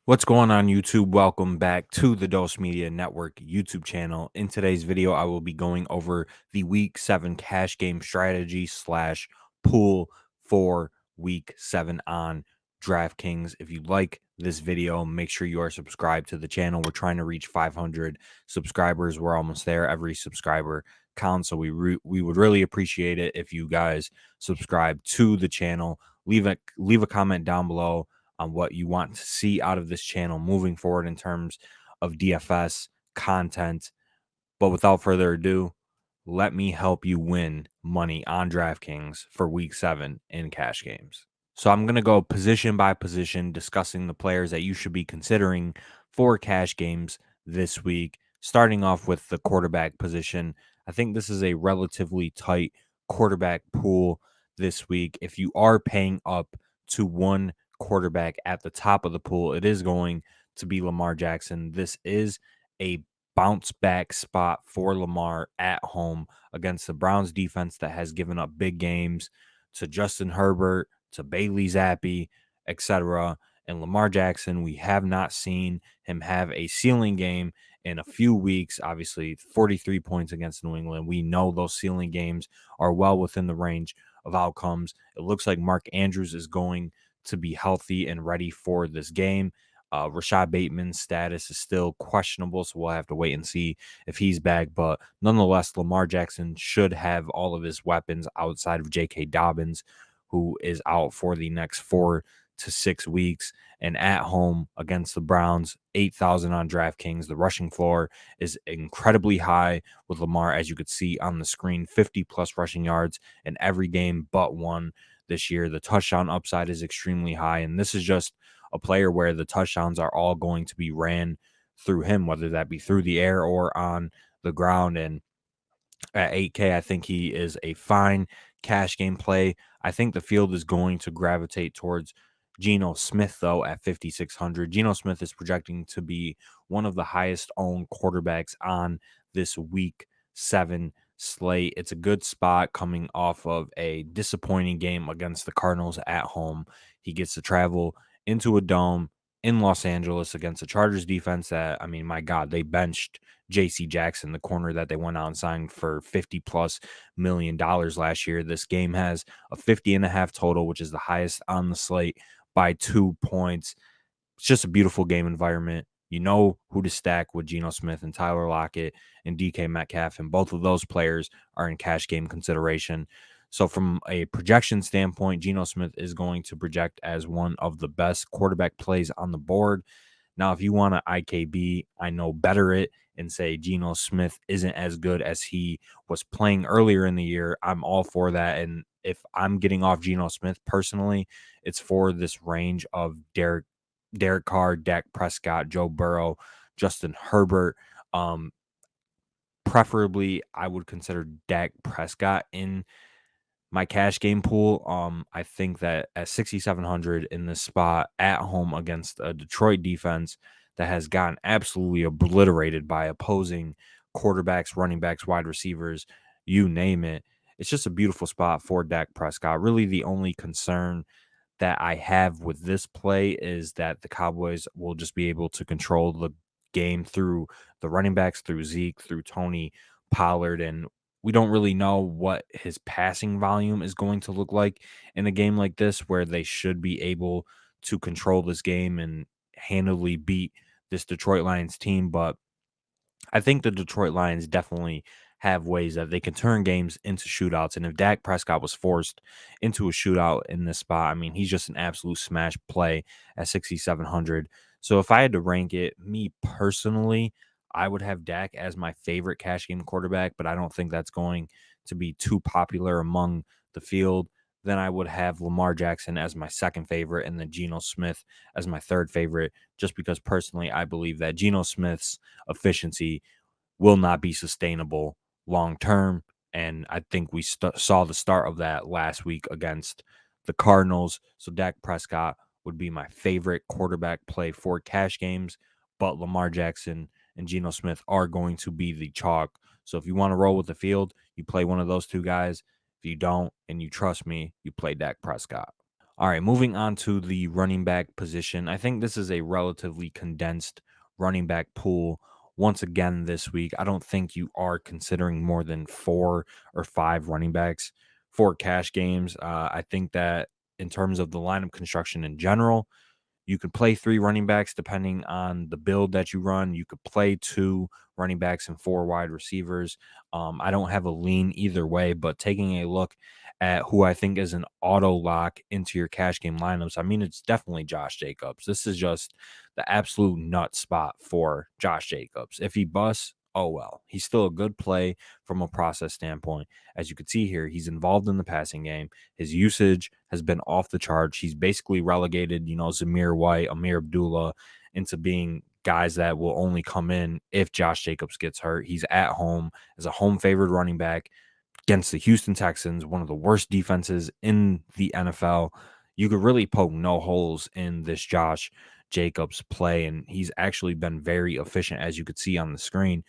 What's going on, YouTube? Welcome back to the Dose Media Network YouTube channel. In today's video, I will be going over the Week 7 cash game strategy slash pool for Week 7 on Draftkings. If you like this video, make sure you are subscribed to the channel. We're trying to reach 500 subscribers. We're almost there. Every subscriber counts, so we would really appreciate it if you guys subscribe to the channel. Leave a comment down below on what you want to see out of this channel moving forward in terms of DFS content. But without further ado, let me help you win money on DraftKings for Week 7 in cash games. So I'm going to go position by position, discussing the players that you should be considering for cash games this week, starting off with the quarterback position. I think this is a relatively tight quarterback pool this week. If you are paying up to one quarterback at the top of the pool, it is going to be Lamar Jackson. This is a bounce back spot for Lamar at home against the Browns defense that has given up big games to Justin Herbert, to Bailey Zappi, etc. And Lamar Jackson, we have not seen him have a ceiling game in a few weeks. Obviously, 43 points against New England. We know those ceiling games are well within the range of outcomes. It looks like Mark Andrews is going to be healthy and ready for this game. Rashad Bateman's status is still questionable, so we'll have to wait and see if he's back. But nonetheless, Lamar Jackson should have all of his weapons outside of J.K. Dobbins, who is out for the next 4 to 6 weeks. And at home against the Browns, 8,000 on DraftKings. The rushing floor is incredibly high with Lamar, as you could see on the screen, 50-plus rushing yards in every game but one this year. The touchdown upside is extremely high, and this is just a player where the touchdowns are all going to be ran through him, whether that be through the air or on the ground. And at 8K, I think he is a fine cash game play. I think the field is going to gravitate towards Geno Smith, though, at 5,600. Geno Smith is projecting to be one of the highest owned quarterbacks on this Week 7 slate. It's a good spot coming off of a disappointing game against the Cardinals at home. He gets to travel into a dome in Los Angeles against the Chargers defense that, I mean, my God, they benched J.C. Jackson, the corner that they went out and signed for $50+ million last year. This game has a 50.5 total, which is the highest on the slate by 2 points. It's just a beautiful game environment. You know who to stack with Geno Smith and Tyler Lockett and DK Metcalf, and both of those players are in cash game consideration. So from a projection standpoint, Geno Smith is going to project as one of the best quarterback plays on the board. Now, if you want to IKB, I know better it and say Geno Smith isn't as good as he was playing earlier in the year, I'm all for that. And if I'm getting off Geno Smith personally, it's for this range of Derek Carr, Dak Prescott, Joe Burrow, Justin Herbert. Preferably, I would consider Dak Prescott in my cash game pool. I think that at 6,700 in this spot at home against a Detroit defense that has gotten absolutely obliterated by opposing quarterbacks, running backs, wide receivers, you name it. It's just a beautiful spot for Dak Prescott. Really, the only concern that I have with this play is that the Cowboys will just be able to control the game through the running backs, through Zeke, through Tony Pollard, and we don't really know what his passing volume is going to look like in a game like this, where they should be able to control this game and handily beat this Detroit Lions team. But I think the Detroit Lions definitely have ways that they can turn games into shootouts. And if Dak Prescott was forced into a shootout in this spot, I mean, he's just an absolute smash play at 6,700. So if I had to rank it, me personally, I would have Dak as my favorite cash game quarterback, but I don't think that's going to be too popular among the field. Then I would have Lamar Jackson as my second favorite and then Geno Smith as my third favorite, just because personally I believe that Geno Smith's efficiency will not be sustainable long term. And I think we saw the start of that last week against the Cardinals. So Dak Prescott would be my favorite quarterback play for cash games, but Lamar Jackson and Geno Smith are going to be the chalk. So if you want to roll with the field, you play one of those two guys. If you don't, and you trust me, you play Dak Prescott. All right, moving on to the running back position. I think this is a relatively condensed running back pool once again this week. I don't think you are considering more than 4 or 5 running backs for cash games. I think that in terms of the lineup construction in general, you could play 3 running backs depending on the build that you run. You could play 2 running backs and 4 wide receivers. I don't have a lean either way, but taking a look at who I think is an auto lock into your cash game lineups, I mean, it's definitely Josh Jacobs. This is just the absolute nut spot for Josh Jacobs. If he busts, oh well. He's still a good play from a process standpoint. As you can see here, he's involved in the passing game. His usage has been off the charts. He's basically relegated, Zamir White, Amir Abdullah into being guys that will only come in if Josh Jacobs gets hurt. He's at home as a home favored running back against the Houston Texans, one of the worst defenses in the NFL. You could really poke no holes in this Josh Jacobs play, and he's actually been very efficient, as you could see on the screen.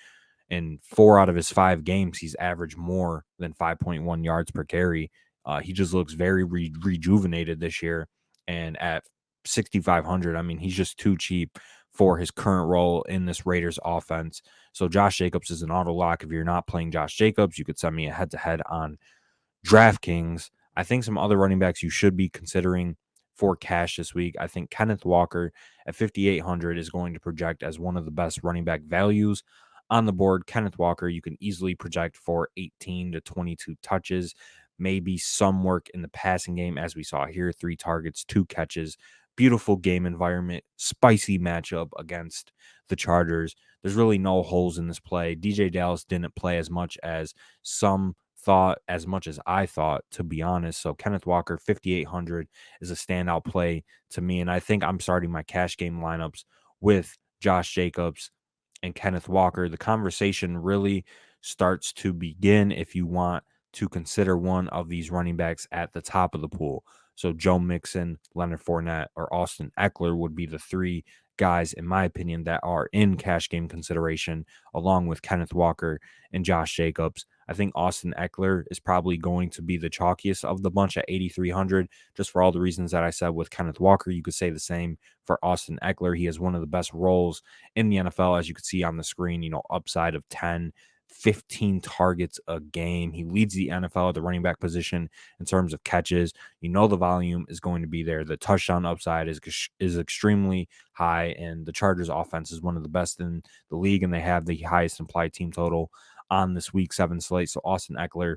In 4 out of his 5 games, he's averaged more than 5.1 yards per carry. He just looks very rejuvenated this year. And at 6,500, I mean, he's just too cheap for his current role in this Raiders offense. So Josh Jacobs is an auto lock. If you're not playing Josh Jacobs, you could send me a head to head on Draftkings. I think some other running backs you should be considering for cash this week. I think Kenneth Walker at 5,800 is going to project as one of the best running back values on the board. Kenneth Walker, you can easily project for 18 to 22 touches, maybe some work in the passing game, as we saw here 3 targets, 2 catches. Beautiful game environment, spicy matchup against the Chargers. There's really no holes in this play. DJ Dallas didn't play as much as some thought, as much as I thought, to be honest. So Kenneth Walker, 5,800 is a standout play to me. And I think I'm starting my cash game lineups with Josh Jacobs and Kenneth Walker. The conversation really starts to begin if you want to consider one of these running backs at the top of the pool. So Joe Mixon, Leonard Fournette, or Austin Eckler would be the 3 guys, in my opinion, that are in cash game consideration, along with Kenneth Walker and Josh Jacobs. I think Austin Eckler is probably going to be the chalkiest of the bunch at 8,300, just for all the reasons that I said with Kenneth Walker. You could say the same for Austin Eckler. He has one of the best roles in the NFL, as you could see on the screen, upside of 10, 15 targets a game. He leads the NFL at the running back position in terms of catches. The volume is going to be there. The touchdown upside is extremely high, and the Chargers offense is one of the best in the league, and they have the highest implied team total on this week 7 slate. So Austin Eckler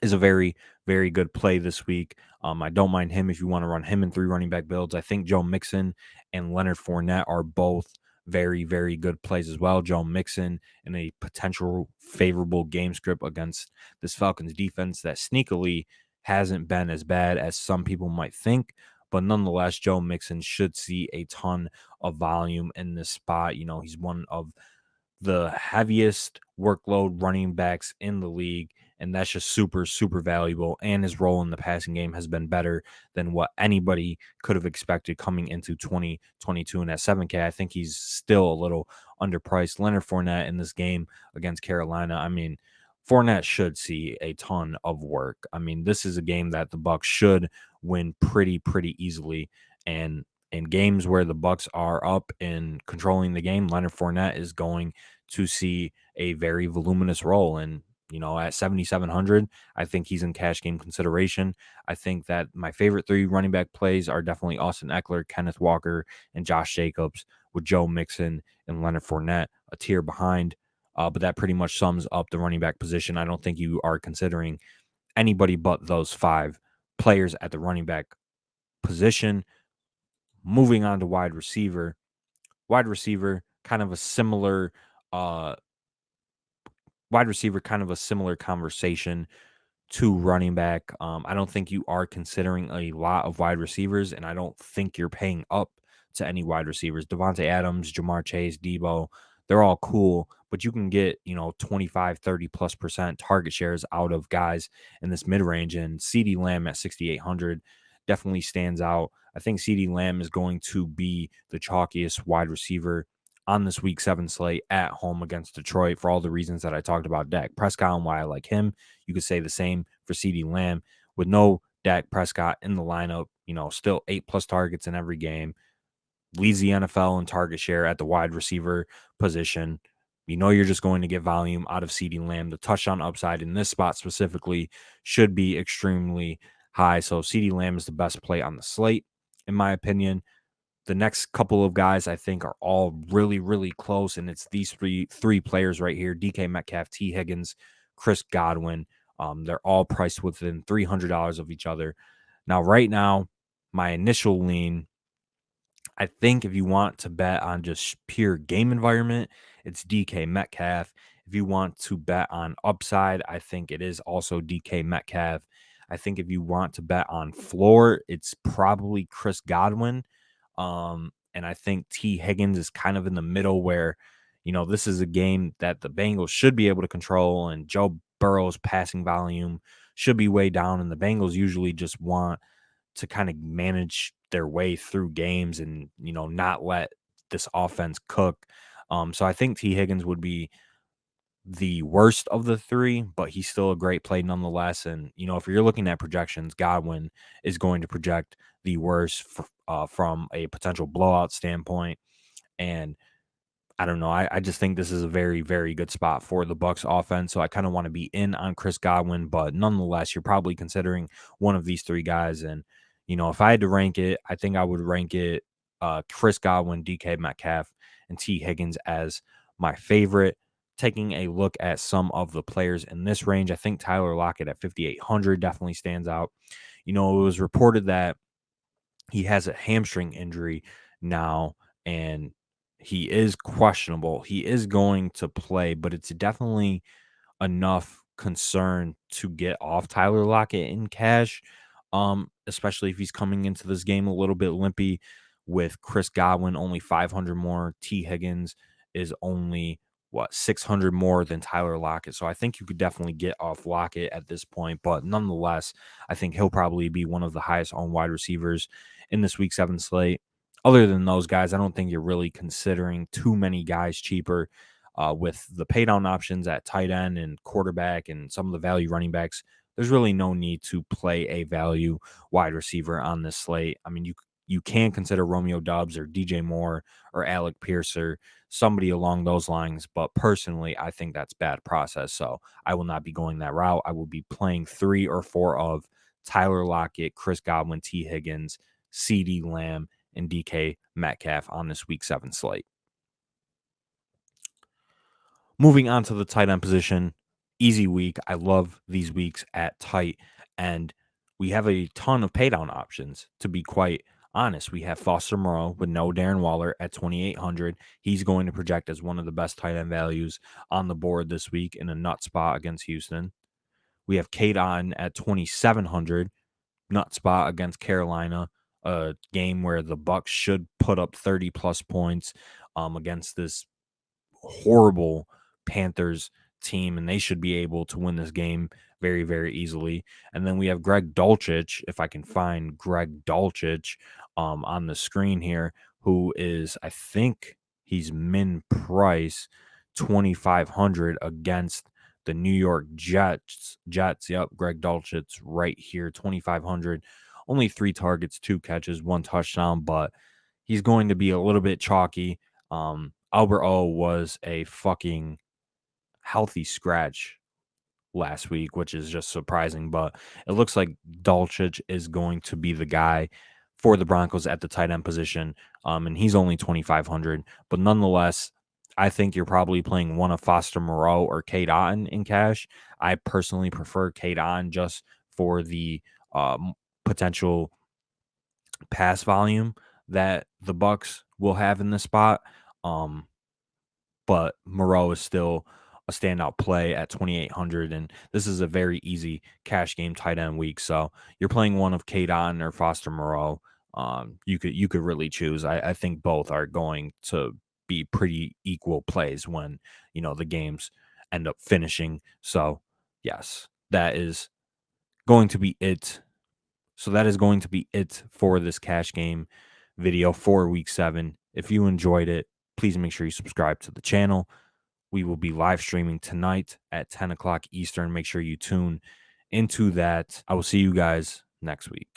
is a very, very good play this week. I don't mind him if you want to run him in 3 running back builds. I think Joe Mixon and Leonard Fournette are both very, very good plays as well. Joe Mixon in a potential favorable game script against this Falcons defense that sneakily hasn't been as bad as some people might think. But nonetheless, Joe Mixon should see a ton of volume in this spot. He's one of the heaviest workload running backs in the league, and that's just super, super valuable. And his role in the passing game has been better than what anybody could have expected coming into 2022. And at 7K, I think he's still a little underpriced. Leonard Fournette in this game against Carolina, I mean, Fournette should see a ton of work. I mean, this is a game that the Bucs should win pretty, pretty easily. And in games where the Bucs are up and controlling the game, Leonard Fournette is going to see a very voluminous role. And at 7,700, I think he's in cash game consideration. I think that my favorite 3 running back plays are definitely Austin Eckler, Kenneth Walker, and Josh Jacobs, with Joe Mixon and Leonard Fournette a tier behind. But that pretty much sums up the running back position. I don't think you are considering anybody but those 5 players at the running back position. Moving on to wide receiver. Kind of a similar conversation to running back. I don't think you are considering a lot of wide receivers, and I don't think you're paying up to any wide receivers. Devontae Adams, Jamar Chase, Debo, they're all cool, but you can get, 25, 30+% target shares out of guys in this mid-range, and CeeDee Lamb at 6,800 definitely stands out. I think CeeDee Lamb is going to be the chalkiest wide receiver on this week 7 slate at home against Detroit for all the reasons that I talked about Dak Prescott and why I like him. You could say the same for CeeDee Lamb. With no Dak Prescott in the lineup, still 8+ targets in every game, leads the NFL in target share at the wide receiver position. You're just going to get volume out of CeeDee Lamb. The touchdown upside in this spot specifically should be extremely high. So CeeDee Lamb is the best play on the slate, in my opinion. The next couple of guys I think are all really, really close, and it's these three players right here: DK Metcalf, T. Higgins, Chris Godwin. They're all priced within $300 of each other. Now, right now, my initial lean, I think if you want to bet on just pure game environment, it's DK Metcalf. If you want to bet on upside, I think it is also DK Metcalf. I think if you want to bet on floor, it's probably Chris Godwin. And I think T. Higgins is kind of in the middle where, this is a game that the Bengals should be able to control, and Joe Burrow's passing volume should be way down, and the Bengals usually just want to kind of manage their way through games and, not let this offense cook. So I think T. Higgins would be the worst of the three, but he's still a great play nonetheless. And, if you're looking at projections, Godwin is going to project the worst from a potential blowout standpoint. And I don't know. I just think this is a very, very good spot for the Bucs offense. So I kind of want to be in on Chris Godwin, but nonetheless, you're probably considering one of these three guys. And, if I had to rank it, I think I would rank it Chris Godwin, DK Metcalf, and T. Higgins as my favorite. Taking a look at some of the players in this range, I think Tyler Lockett at 5,800 definitely stands out. It was reported that he has a hamstring injury now, and he is questionable. He is going to play, but it's definitely enough concern to get off Tyler Lockett in cash, especially if he's coming into this game a little bit limpy with Chris Godwin only 500 more. T. Higgins is only 600 more than Tyler Lockett. So I think you could definitely get off Lockett at this point, but nonetheless, I think he'll probably be one of the highest owned wide receivers in this week 7 slate. Other than those guys, I don't think you're really considering too many guys cheaper. With the pay down options at tight end and quarterback and some of the value running backs, there's really no need to play a value wide receiver on this slate. I mean, you can consider Romeo Doubs or DJ Moore or Alec Pierce or somebody along those lines, but personally, I think that's bad process. So I will not be going that route. I will be playing 3 or 4 of Tyler Lockett, Chris Godwin, T. Higgins, CeeDee Lamb, and DK Metcalf on this week 7 slate. Moving on to the tight end position, easy week. I love these weeks at tight end. We have a ton of paydown options, to be quite honest. We have Foster Moreau with no Darren Waller at 2,800. He's going to project as one of the best tight end values on the board this week in a nut spot against Houston. We have Kate Otten at 2,700, nut spot against Carolina, a game where the Bucs should put up 30+ points against this horrible Panthers team, and they should be able to win this game very, very easily. And then we have Greg Dulcich, if I can find Greg Dulcich on the screen here, who is, I think he's min price 2,500 against the New York Jets. Yep, Greg Dulcich right here, 2,500. Only 3 targets, 2 catches, 1 touchdown, but he's going to be a little bit chalky. Albert O was a fucking healthy scratch last week, which is just surprising, but it looks like Dulcich is going to be the guy for the Broncos at the tight end position, and he's only 2,500, but nonetheless, I think you're probably playing one of Foster Moreau or Kate Otten in cash. I personally prefer Kate Otten just for the potential pass volume that the Bucs will have in this spot. But Moreau is still a standout play at 2,800, and this is a very easy cash game tight end week. So you're playing one of Kate Otten or Foster Moreau. You could really choose. I think both are going to be pretty equal plays when the games end up finishing. So yes, that is going to be it. So that is going to be it for this cash game video for week 7. If you enjoyed it, please make sure you subscribe to the channel. We will be live streaming tonight at 10 o'clock Eastern. Make sure you tune into that. I will see you guys next week.